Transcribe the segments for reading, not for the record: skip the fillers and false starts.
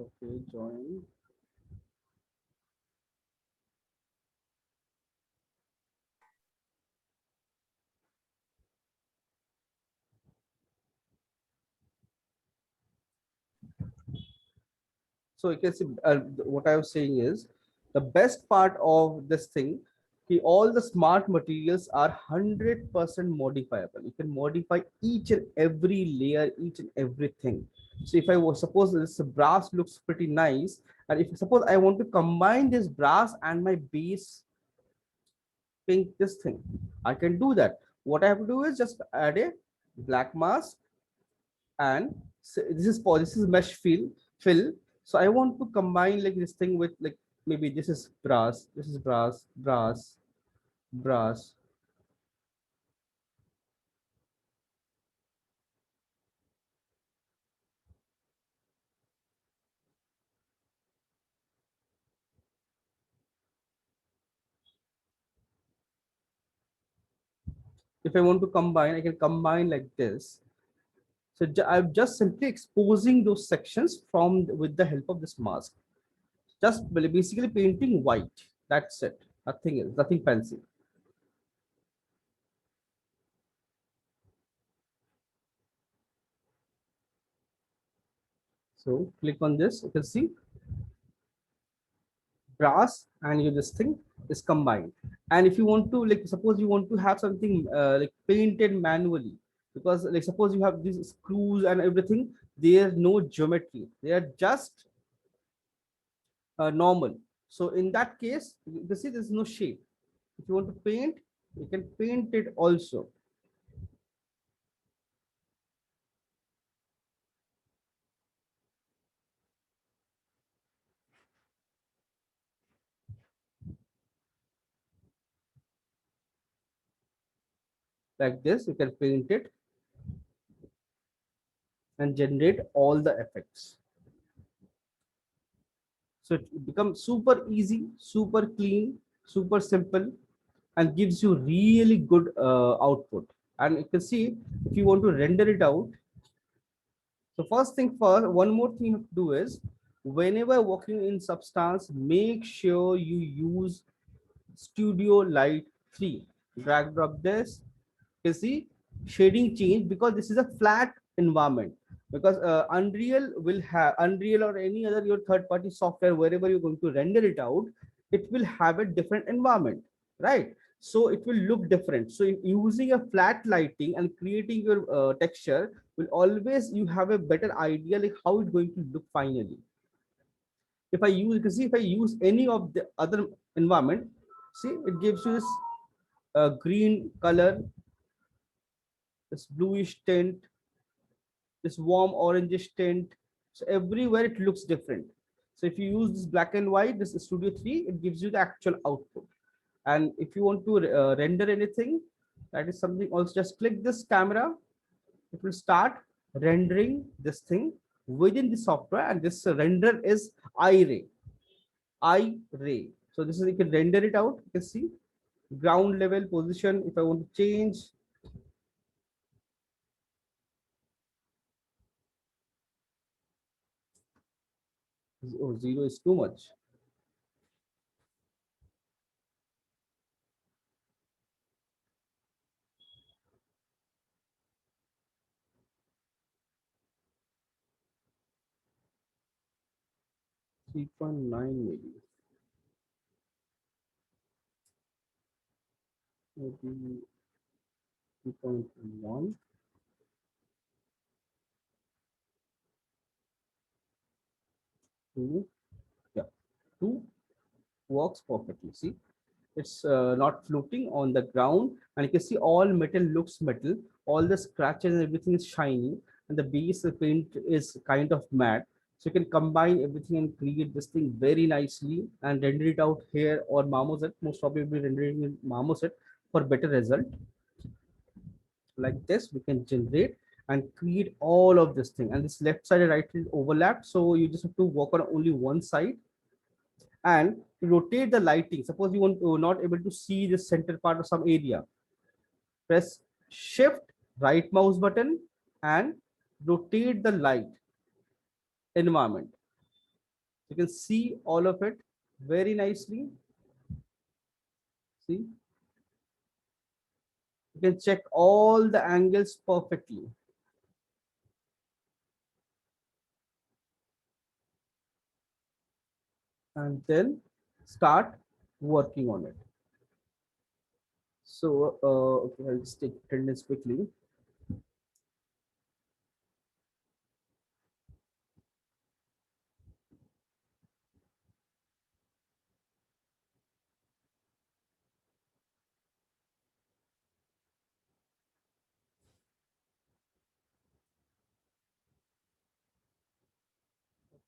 Okay, join. So you can see what I was saying is the best part of this thing. All the smart materials are 100% modifiable. You can modify each and every layer, each and everything. So if I was suppose this brass looks pretty nice, and if suppose I want to combine this brass and my base pink this thing, I can do that. What I have to do is just add a black mask and this is mesh fill. So I want to combine like this thing with like maybe this is brass, this is brass. If I want to combine, I can combine like this. So I'm just simply exposing those sections from with the help of this mask, just basically painting white. That's it, nothing fancy. So click on this, you can see brass and you this thing is combined. And if you want to like suppose you want to have something like painted manually, because like suppose you have these screws and everything, there's no geometry, they are just normal. So in that case you can see there's no shape. If you want to paint, you can paint it also like this. You can paint it and generate all the effects. So it becomes super easy, super clean, super simple, and gives you really good output. And you can see if you want to render it out. So first thing first, one more thing you have to do is whenever working in Substance, make sure you use Studio Light 3. Drag drop this. You see shading change because this is a flat environment. Because Unreal or any other your third party software, wherever you're going to render it out, it will have a different environment, right? So it will look different. So in using a flat lighting and creating your texture will always you have a better idea like how it's going to look finally. If I use, you can see if I use any of the other environment, see it gives you this green color, this bluish tint, this warm orangish tint. So everywhere it looks different. So if you use this black and white, this is Studio 3, it gives you the actual output. And if you want to render anything, that is something also, just click this camera, it will start rendering this thing within the software. And this render is iRay. iRay. So this is, you can render it out. You can see ground level position. If I want to change, oh, 0 is too much. 3.9 maybe. Maybe 3.1. 2. Yeah, 2 works perfectly. See, it's not floating on the ground, and you can see all metal looks metal. All the scratches and everything is shiny, and the base of paint is kind of matte. So you can combine everything and create this thing very nicely and render it out here or Marmoset. Most probably rendering in Marmoset for better result. Like this we can generate and create all of this thing, and this left side and right side overlap, so you just have to work on only one side. And to rotate the lighting, suppose you want to not able to see the center part of some area, press shift right mouse button and rotate the light environment. You can see all of it very nicely. See, you can check all the angles perfectly. And then start working on it. So, okay, I'll just take attendance quickly.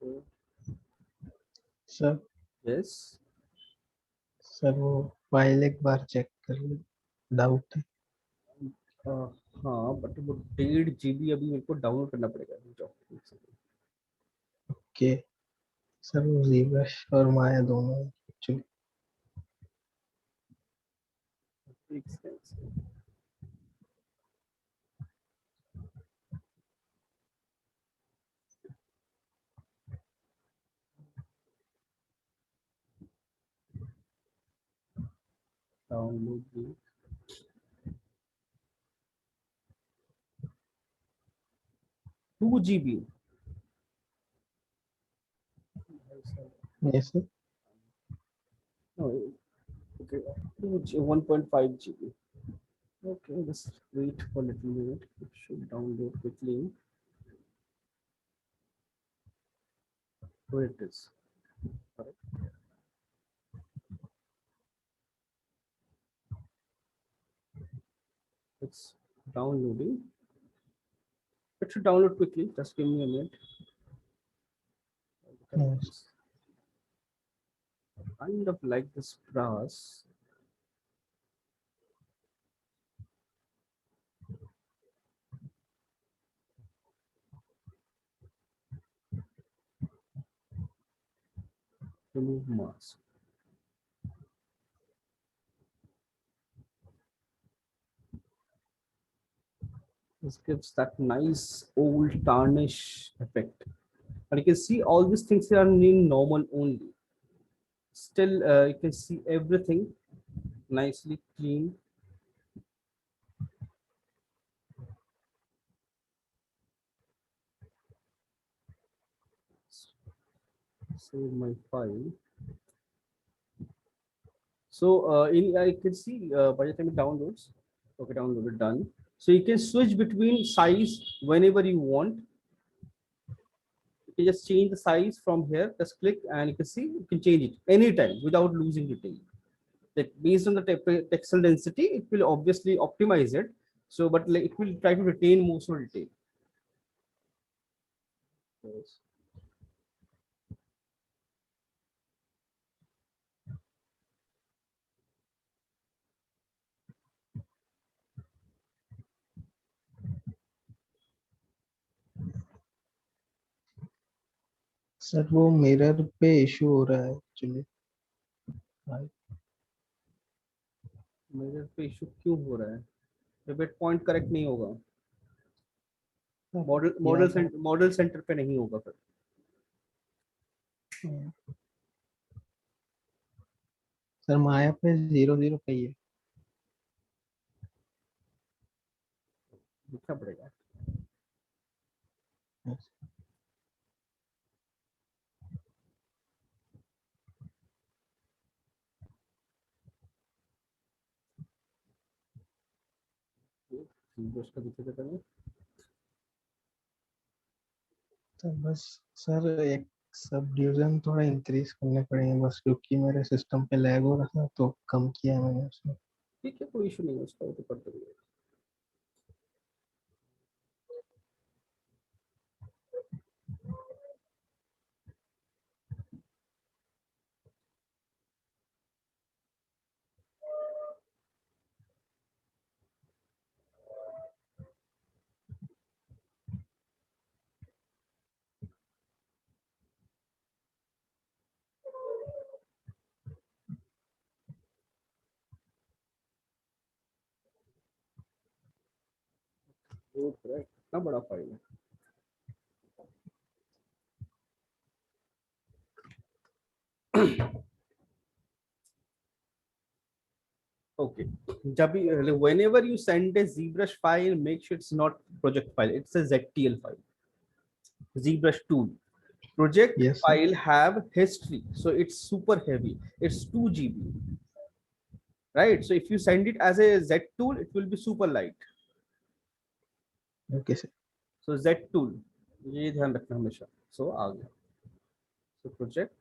Okay. Sir Yes. Sir वो file एक बार check कर लो, doubt है। अ, हाँ, but वो 1.5 GB अभी मेरे को download करना पड़ेगा। रुक एक second। ओके सर, वो जीवश और माया दोनों एक्चुअली। एक second। Download 2 GB। ये sir No, okay, 1.5 GB. Okay, just wait for a little minute. It should download quickly. Where it is. Correct. It's downloading. It should download quickly. Just give me a minute. Kind of like this brass. Remove mask. This gives that nice old tarnish effect. And you can see all these things are in normal only. Still, you can see everything nicely clean. Save my file. So I can see by the time it downloads, okay, downloaded, done. So you can switch between size whenever you want. You can just change the size from here. Just click and you can see you can change it anytime without losing detail. That based on the textile density, it will obviously optimize it. So, but like, it will try to retain most of the detail. Yes. Sir वो mirror पे issue हो रहा है actually. मेरे पे issue क्यों हो रहा है? डेबिट पॉइंट करेक्ट नहीं होगा। मॉडल या मॉडल तो सेंटर मॉडल सेंटर पे नहीं होगा फिर। सर माया पे 0 0 पे ही है। दिखना पड़ेगा। उसका दिक्कत है। तो बस सर एक सब डिवीजन थोड़ा इंक्रीज करने पड़ेंगे बस, क्योंकि मेरे सिस्टम पे लैग हो रहा था तो कम किया है मैंने उसमें। ठीक है, कोई इशू नहीं है उसका, वो तो कर देंगे। वो कितना बड़ा फाइल है। Okay. Whenever you send a ZBrush file, make sure it's not project file. It's a ZTL file. ZBrush tool. Project Yes, sir. file have history, so it's super heavy. It's 2 GB, right? So if you send it as a Z tool, it will be super light. Okay, sir. So Z tool, ये ध्यान रखना हमेशा. So आ गया. So project.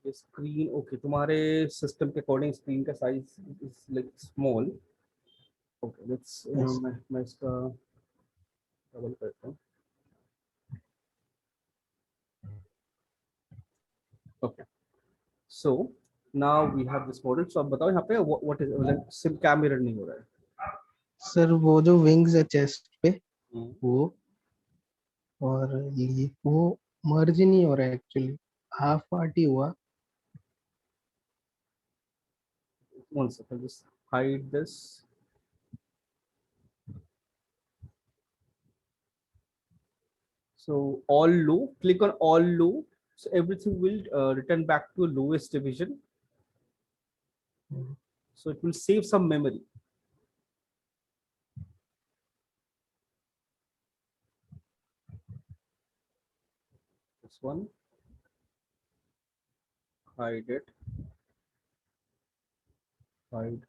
ये screen okay तुम्हारे system के according screen का size is like small. Okay let's Yes. मैं इसका डबल करता हूँ. Okay so now we have this model. So अब बताओ यहाँ पे व्हाट इज मतलब सिम क्या मिरर नहीं हो रहा है. सर वो जो विंग्स है चेस्ट पे Hmm. वो, और ये वो मर्ज नहीं हो रहा है एक्चुअली, हाफ पार्ट ही हुआ. One second, just hide this. So all low, click on all low. So everything will return back to lowest division. So it will save some memory. This one, hide it, hide.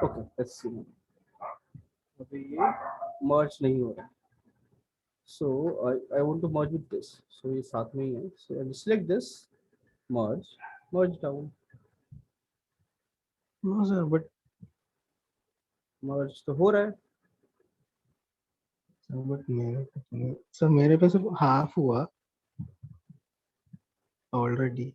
Okay, let's see. अभी ये merge नहीं हो रहा है. So I want to merge with this. So ये साथ में ही है. So I select this, merge down, no sir, but merge तो हो रहा है. मेरे पे तो नहीं सर, मेरे पे सिर्फ हाफ हुआ already.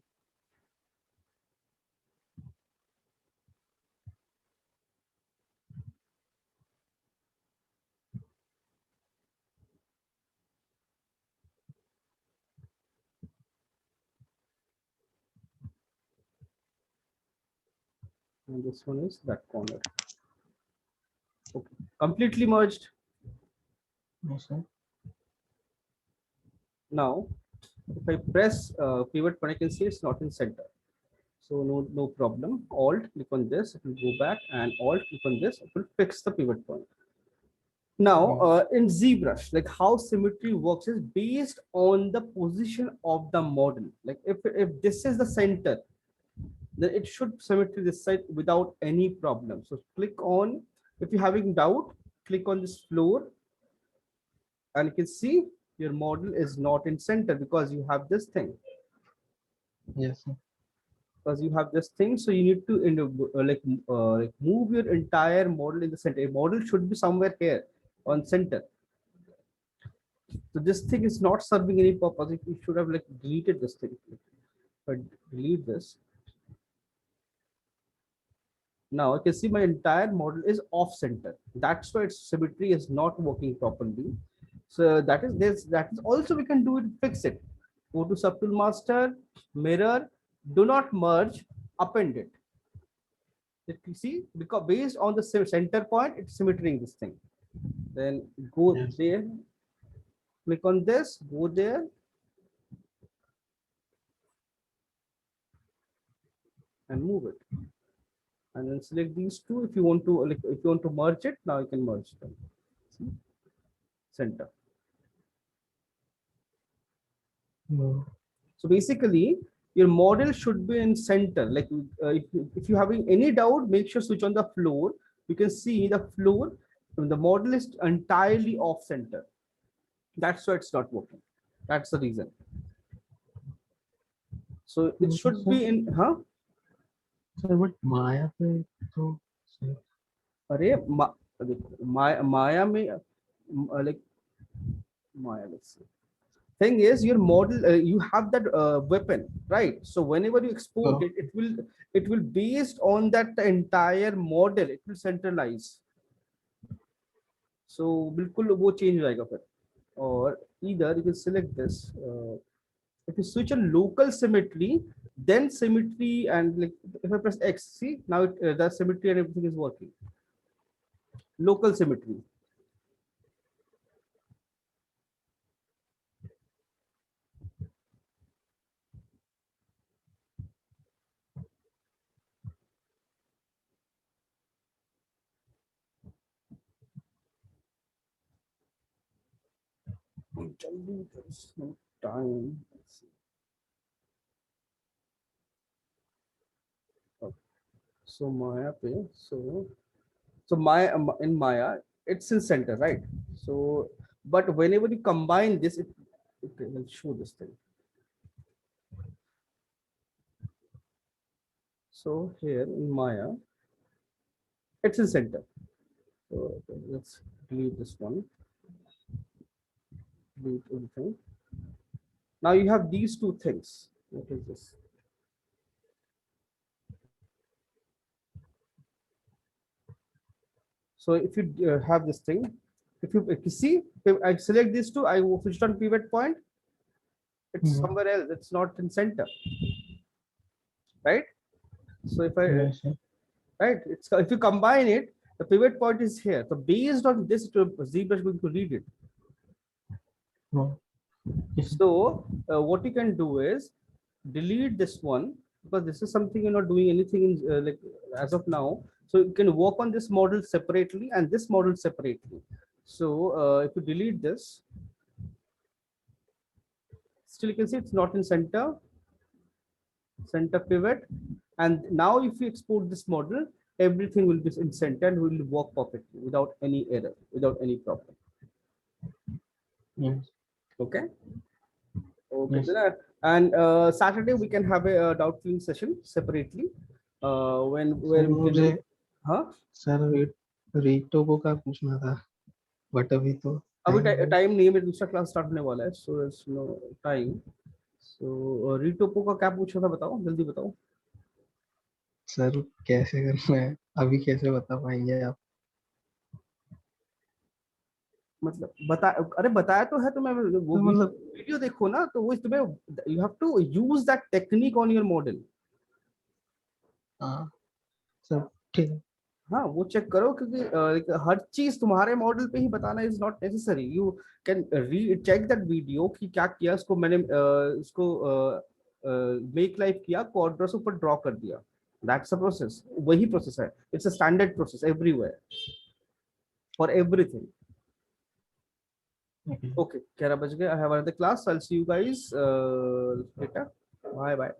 And this one is that corner. Okay, completely merged. No sir. Now, if I press pivot point, I can see it's not in center. So no problem. Alt, click on this, it will go back, and Alt, click on this, it will fix the pivot point. Now, in ZBrush, like how symmetry works is based on the position of the model. Like if this is the center, then it should symmetry this side without any problem. So click on, if you're having doubt, click on this floor, and you can see your model is not in center because you have this thing. Yes sir. Because you have this thing, so you need to like move your entire model in the center. A model should be somewhere here on center. So this thing is not serving any purpose. You should have like deleted this thing. But delete this. Now you can see my entire model is off center. That's why its symmetry is not working properly. So that is this. That is also we can do it. Fix it. Go to subtool master, mirror. Do not merge. Append it. You see, because based on the center point, it's symmetrying this thing. Then go Yes. there, click on this, go there, and move it, and then select these two. If you want to like, if you want to merge it, now you can merge them. See? Center. No. So basically, your model should be in center. Like if you're having any doubt, make sure switch on the floor. You can see the floor, the model is entirely off center. That's why it's not working. That's the reason. So it should be in, huh? Sir, but Maya पे तो अरे Maya में like Maya, let's see. Thing is, your model, you have that weapon, right? So whenever you export it, it will based on that entire model, it will centralize. So बिल्कुल वो change हो जाएगा फिर. Or either you can select this. If you switch on local symmetry, then symmetry and like if I press X, see now the symmetry and everything is working. Local symmetry. There's no time. Okay. So Maya पे, so Maya in Maya, it's in center, right? So, but whenever you combine this, it will show this thing. So here in Maya, it's in center. So okay, let's delete this one. Delete everything. Now you have these two things. What is this? So if you have this thing, if you see, if I select these two, I switched on pivot point. It's somewhere else. It's not in center, right? So if I right, it's if you combine it, the pivot point is here. So based on this, Zebra is going to read it. So what you can do is delete this one, because this is something you're not doing anything in like as of now. So you can work on this model separately and this model separately. So if you delete this, still you can see it's not in center pivot. And now if you export this model, everything will be in center and will work perfectly without any error, without any problem. Yes. Okay. Okay. Yes. And Saturday we can have a doubt clearing session separately. Where we can, huh? Sir, रीटोबो का पूछना था, but अभी तो अभी time नहीं है, मेरा दूसरा क्लास स्टार्ट होने वाला है, so there's no time. So रीटोपो का क्या पूछा था, बताओ जल्दी बताओ. सर कैसे करना है अभी कैसे बता पाएंगे आप? मतलब बता, अरे बताया तो है तुम्हें, वो तो मतलब वीडियो देखो ना, तो वो तुम्हें you have to use that technique on your model. हाँ सब ठीक है. हाँ वो चेक करो, क्योंकि हर चीज तुम्हारे मॉडल पे ही बताना is not necessary. You can check that video कि क्या किया उसको मैंने, उसको मेक लाइफ किया, क्वाड्रस ऊपर ड्रॉ कर दिया. दैट्स अ प्रोसेस, वही प्रोसेस है. It's a standard process everywhere for everything. Okay, 11 बज गए. I have another class. I'll see you guys later. Bye bye.